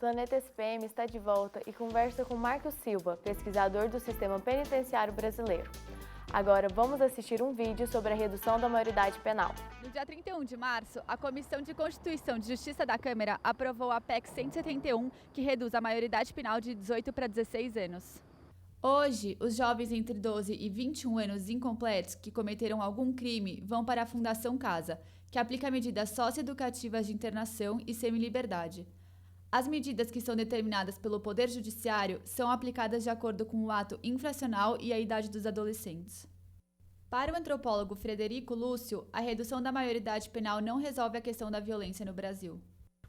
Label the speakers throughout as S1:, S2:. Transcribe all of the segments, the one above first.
S1: Planeta SPM está de volta e conversa com Marcos Silva, pesquisador do Sistema Penitenciário Brasileiro. Agora vamos assistir um vídeo sobre a redução da maioridade penal.
S2: No dia 31 de março, a Comissão de Constituição e Justiça da Câmara aprovou a PEC 171, que reduz a maioridade penal de 18 para 16 anos. Hoje, os jovens entre 12 e 21 anos incompletos que cometeram algum crime vão para a Fundação Casa, que aplica medidas socioeducativas de internação e semiliberdade. As medidas que são determinadas pelo Poder Judiciário são aplicadas de acordo com o ato infracional e a idade dos adolescentes. Para o antropólogo Frederico Lúcio, a redução da maioridade penal não resolve a questão da violência no Brasil.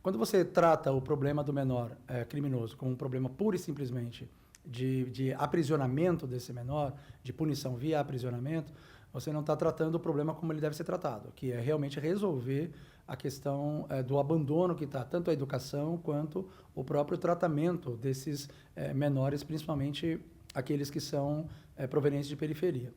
S3: Quando você trata o problema do menor criminoso como um problema pura e simplesmente de aprisionamento desse menor, de punição via aprisionamento, você não está tratando o problema como ele deve ser tratado, que é realmente resolver a questão do abandono que está, tanto a educação quanto o próprio tratamento desses menores, principalmente aqueles que são provenientes de periferia.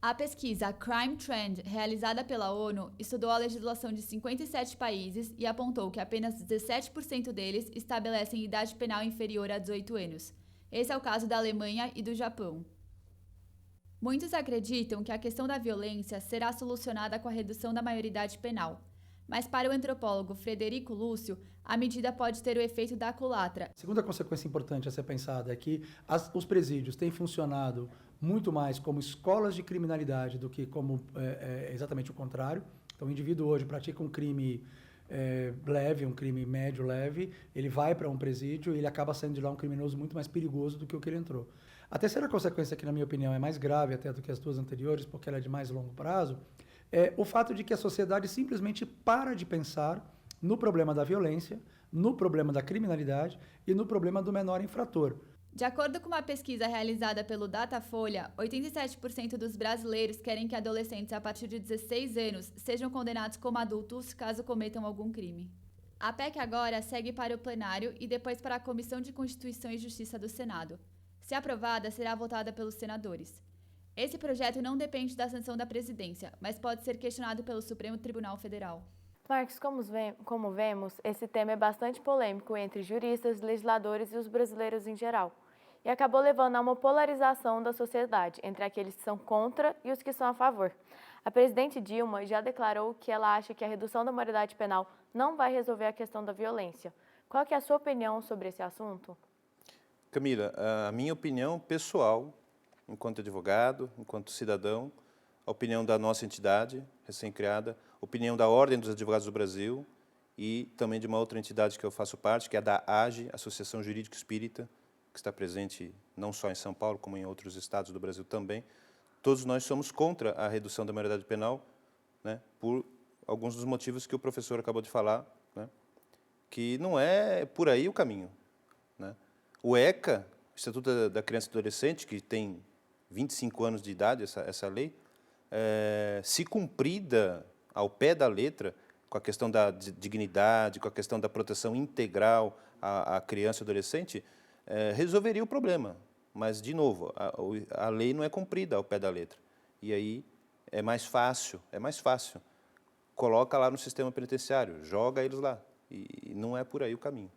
S2: A pesquisa Crime Trend, realizada pela ONU, estudou a legislação de 57 países e apontou que apenas 17% deles estabelecem idade penal inferior a 18 anos. Esse é o caso da Alemanha e do Japão. Muitos acreditam que a questão da violência será solucionada com a redução da maioridade penal. Mas para o antropólogo Frederico Lúcio, a medida pode ter o efeito da culatra.
S3: A segunda consequência importante a ser pensada é que os presídios têm funcionado muito mais como escolas de criminalidade do que como exatamente o contrário. Então, o indivíduo hoje pratica um crime leve, um crime médio leve, ele vai para um presídio e ele acaba saindo de lá um criminoso muito mais perigoso do que o que ele entrou. A terceira consequência, que na minha opinião é mais grave até do que as duas anteriores, porque ela é de mais longo prazo, é o fato de que a sociedade simplesmente para de pensar no problema da violência, no problema da criminalidade e no problema do menor infrator.
S2: De acordo com uma pesquisa realizada pelo Datafolha, 87% dos brasileiros querem que adolescentes a partir de 16 anos sejam condenados como adultos caso cometam algum crime. A PEC agora segue para o plenário e depois para a Comissão de Constituição e Justiça do Senado. Se aprovada, será votada pelos senadores. Esse projeto não depende da sanção da presidência, mas pode ser questionado pelo Supremo Tribunal Federal.
S1: Marcos, como vemos, esse tema é bastante polêmico entre juristas, legisladores e os brasileiros em geral, e acabou levando a uma polarização da sociedade entre aqueles que são contra e os que são a favor. A presidente Dilma já declarou que ela acha que a redução da maioridade penal não vai resolver a questão da violência. Qual que é a sua opinião sobre esse assunto?
S4: Camila, a minha opinião pessoal, enquanto advogado, enquanto cidadão, a opinião da nossa entidade recém-criada, a opinião da Ordem dos Advogados do Brasil e também de uma outra entidade que eu faço parte, que é a da AGE, Associação Jurídico Espírita, que está presente não só em São Paulo, como em outros estados do Brasil também. Todos nós somos contra a redução da maioridade penal, né, por alguns dos motivos que o professor acabou de falar, né, que não é por aí o caminho, né. O ECA, Estatuto da Criança e do Adolescente, que tem 25 anos de idade, essa lei, se cumprida ao pé da letra, com a questão da dignidade, com a questão da proteção integral à criança e adolescente, resolveria o problema. Mas, de novo, a lei não é cumprida ao pé da letra. E aí é mais fácil. Coloca lá no sistema penitenciário, joga eles lá. E não é por aí o caminho.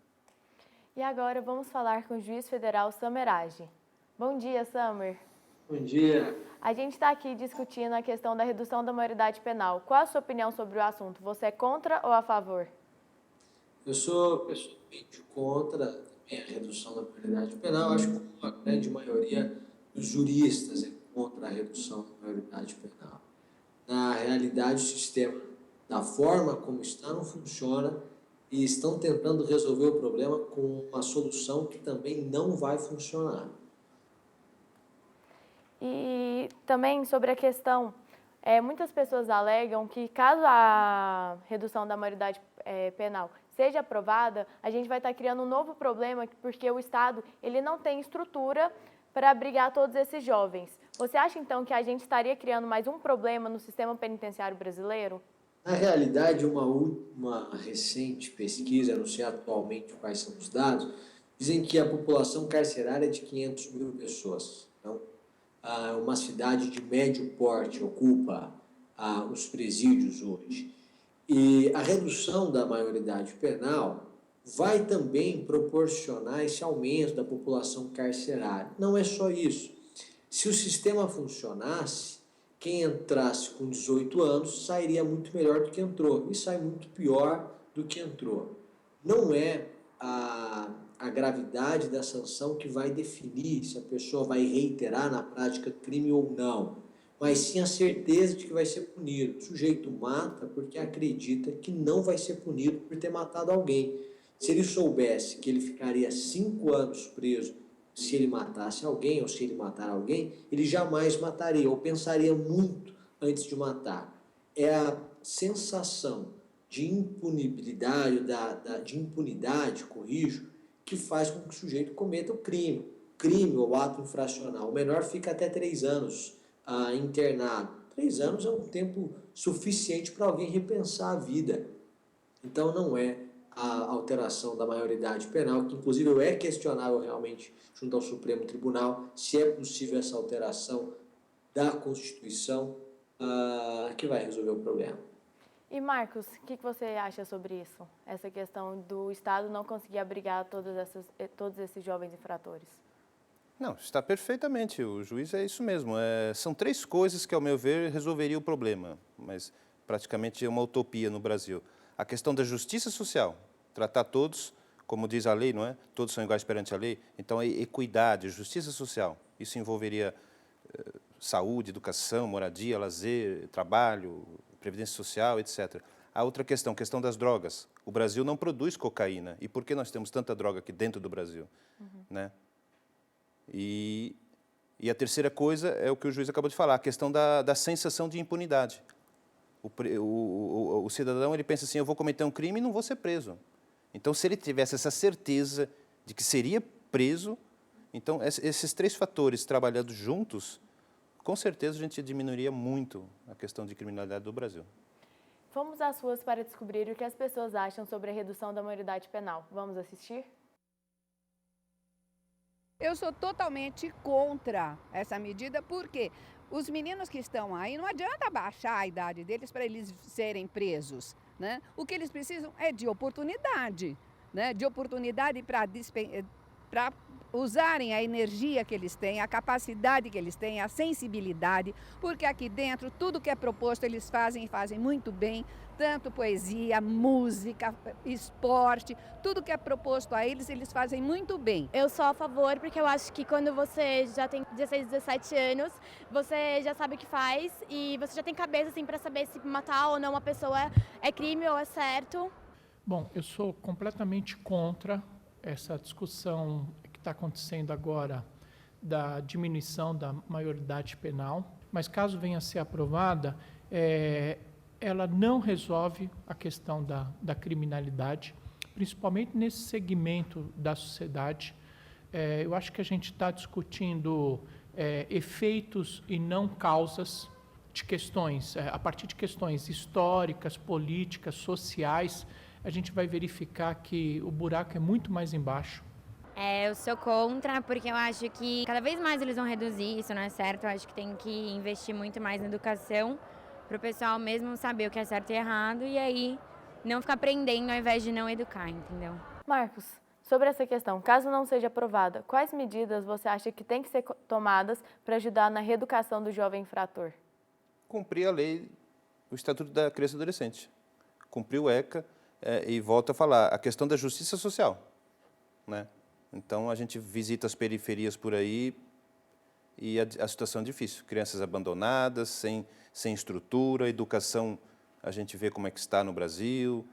S1: E agora vamos falar com o juiz federal Samer Age. Bom dia, Samer.
S5: Bom dia.
S1: A gente está aqui discutindo a questão da redução da maioridade penal. Qual a sua opinião sobre o assunto? Você é contra ou a favor?
S5: Eu sou pessoalmente contra a redução da maioridade penal. Acho que a grande maioria dos juristas é contra a redução da maioridade penal. Na realidade, o sistema, da forma como está, não funciona e estão tentando resolver o problema com uma solução que também não vai funcionar.
S1: E também sobre a questão, muitas pessoas alegam que caso a redução da maioridade penal seja aprovada, a gente vai estar criando um novo problema, porque o Estado ele não tem estrutura para abrigar todos esses jovens. Você acha, então, que a gente estaria criando mais um problema no sistema penitenciário brasileiro?
S5: Na realidade, uma recente pesquisa, não sei atualmente quais são os dados, dizem que a população carcerária é de 500 mil pessoas. Então, uma cidade de médio porte ocupa os presídios hoje. E a redução da maioridade penal vai também proporcionar esse aumento da população carcerária. Não é só isso. Se o sistema funcionasse, quem entrasse com 18 anos sairia muito melhor do que entrou e sai muito pior do que entrou. Não é a gravidade da sanção que vai definir se a pessoa vai reiterar na prática crime ou não, mas sim a certeza de que vai ser punido. O sujeito mata porque acredita que não vai ser punido por ter matado alguém. Se ele soubesse que ele ficaria 5 anos preso se ele matasse alguém ou se ele matar alguém, ele jamais mataria ou pensaria muito antes de matar. É a sensação de impunibilidade, de impunidade, corrijo, que faz com que o sujeito cometa o crime. Crime ou ato infracional. O menor fica até 3 anos internado. 3 anos é um tempo suficiente para alguém repensar a vida. Então não é a alteração da maioridade penal, que inclusive é questionável realmente junto ao Supremo Tribunal, se é possível essa alteração da Constituição que vai resolver o problema.
S1: E Marcos, o que você acha sobre isso? Essa questão do Estado não conseguir abrigar todos esses jovens infratores?
S4: Não, está perfeitamente. O juiz é isso mesmo. São 3 coisas que, ao meu ver, resolveriam o problema, mas praticamente é uma utopia no Brasil. A questão da justiça social, tratar todos, como diz a lei, não é? Todos são iguais perante a lei. Então, é equidade, justiça social. Isso envolveria saúde, educação, moradia, lazer, trabalho, previdência social, etc. A outra questão das drogas. O Brasil não produz cocaína. E por que nós temos tanta droga aqui dentro do Brasil? Né? E a terceira coisa é o que o juiz acabou de falar, a questão da sensação de impunidade. O cidadão ele pensa assim, eu vou cometer um crime e não vou ser preso. Então, se ele tivesse essa certeza de que seria preso, então esses 3 fatores trabalhando juntos, com certeza a gente diminuiria muito a questão de criminalidade do Brasil.
S1: Fomos às ruas para descobrir o que as pessoas acham sobre a redução da maioridade penal. Vamos assistir?
S6: Eu sou totalmente contra essa medida, porque os meninos que estão aí, não adianta baixar a idade deles para eles serem presos, né? O que eles precisam é de oportunidade, né? De oportunidade para usarem a energia que eles têm, a capacidade que eles têm, a sensibilidade, porque aqui dentro tudo que é proposto eles fazem muito bem, tanto poesia, música, esporte, tudo que é proposto a eles, eles fazem muito bem.
S7: Eu sou a favor porque eu acho que quando você já tem 16, 17 anos, você já sabe o que faz e você já tem cabeça assim para saber se matar ou não uma pessoa é crime ou é certo.
S8: Bom, eu sou completamente contra essa discussão que está acontecendo agora da diminuição da maioridade penal, mas caso venha a ser aprovada, ela não resolve a questão da criminalidade, principalmente nesse segmento da sociedade. Eu acho que a gente está discutindo efeitos e não causas de questões, a partir de questões históricas, políticas, sociais, a gente vai verificar que o buraco é muito mais embaixo.
S9: Eu sou contra, porque eu acho que cada vez mais eles vão reduzir, isso não é certo. Eu acho que tem que investir muito mais na educação, para o pessoal mesmo saber o que é certo e errado, e aí não ficar aprendendo ao invés de não educar, entendeu?
S1: Marcos, sobre essa questão, caso não seja aprovada, quais medidas você acha que tem que ser tomadas para ajudar na reeducação do jovem infrator?
S4: Cumprir a lei, o Estatuto da Criança e do Adolescente. Cumprir o ECA e volto a falar, a questão da justiça social, né? Então, a gente visita as periferias por aí e a situação é difícil. Crianças abandonadas, sem estrutura, educação, a gente vê como é que está no Brasil.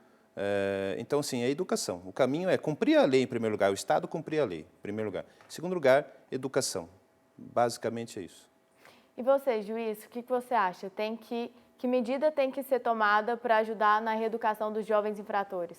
S4: Então, assim, é educação. O caminho é cumprir a lei em primeiro lugar, o Estado cumprir a lei em primeiro lugar. Em segundo lugar, educação. Basicamente é isso.
S1: E você, juiz, o que você acha? Que medida tem que ser tomada para ajudar na reeducação dos jovens infratores?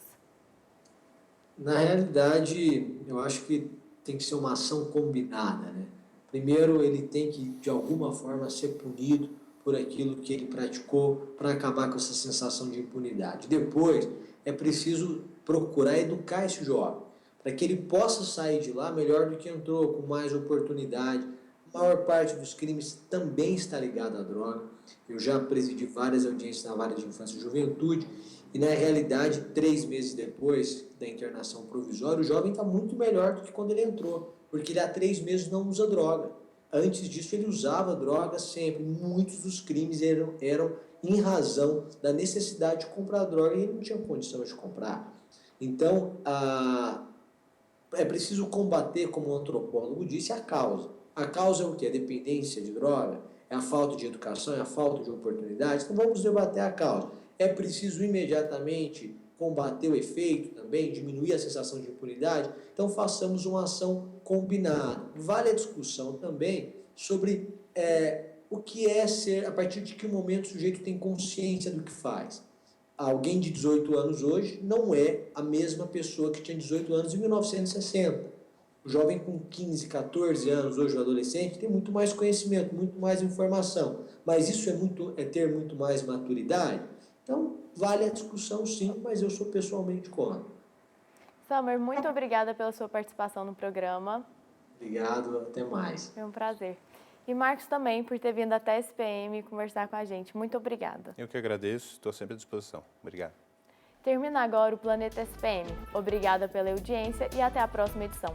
S5: Na realidade, eu acho que tem que ser uma ação combinada, né? Primeiro, ele tem que, de alguma forma, ser punido por aquilo que ele praticou para acabar com essa sensação de impunidade. Depois, é preciso procurar educar esse jovem, para que ele possa sair de lá melhor do que entrou, com mais oportunidade. A maior parte dos crimes também está ligada à droga. Eu já presidi várias audiências na área de infância e juventude E, na realidade, 3 meses depois da internação provisória, o jovem está muito melhor do que quando ele entrou, porque ele há 3 meses não usa droga. Antes disso, ele usava droga sempre. Muitos dos crimes eram em razão da necessidade de comprar droga e ele não tinha condição de comprar. Então, é preciso combater, como o antropólogo disse, a causa. A causa é o quê? A dependência de droga? É a falta de educação? É a falta de oportunidade? Então, vamos debater a causa. É preciso imediatamente combater o efeito também, diminuir a sensação de impunidade? Então, façamos uma ação combinada. Vale a discussão também sobre o que é ser, a partir de que momento o sujeito tem consciência do que faz. Alguém de 18 anos hoje não é a mesma pessoa que tinha 18 anos em 1960. O jovem com 15, 14 anos, hoje o adolescente, tem muito mais conhecimento, muito mais informação. Mas isso é ter muito mais maturidade? Então, vale a discussão sim, mas eu sou pessoalmente contra.
S1: Samer, muito obrigada pela sua participação no programa.
S5: Obrigado, até mais.
S1: Foi um prazer. E Marcos também, por ter vindo até a SPM conversar com a gente. Muito obrigada.
S4: Eu que agradeço, estou sempre à disposição. Obrigado.
S1: Termina agora o Planeta SPM. Obrigada pela audiência e até a próxima edição.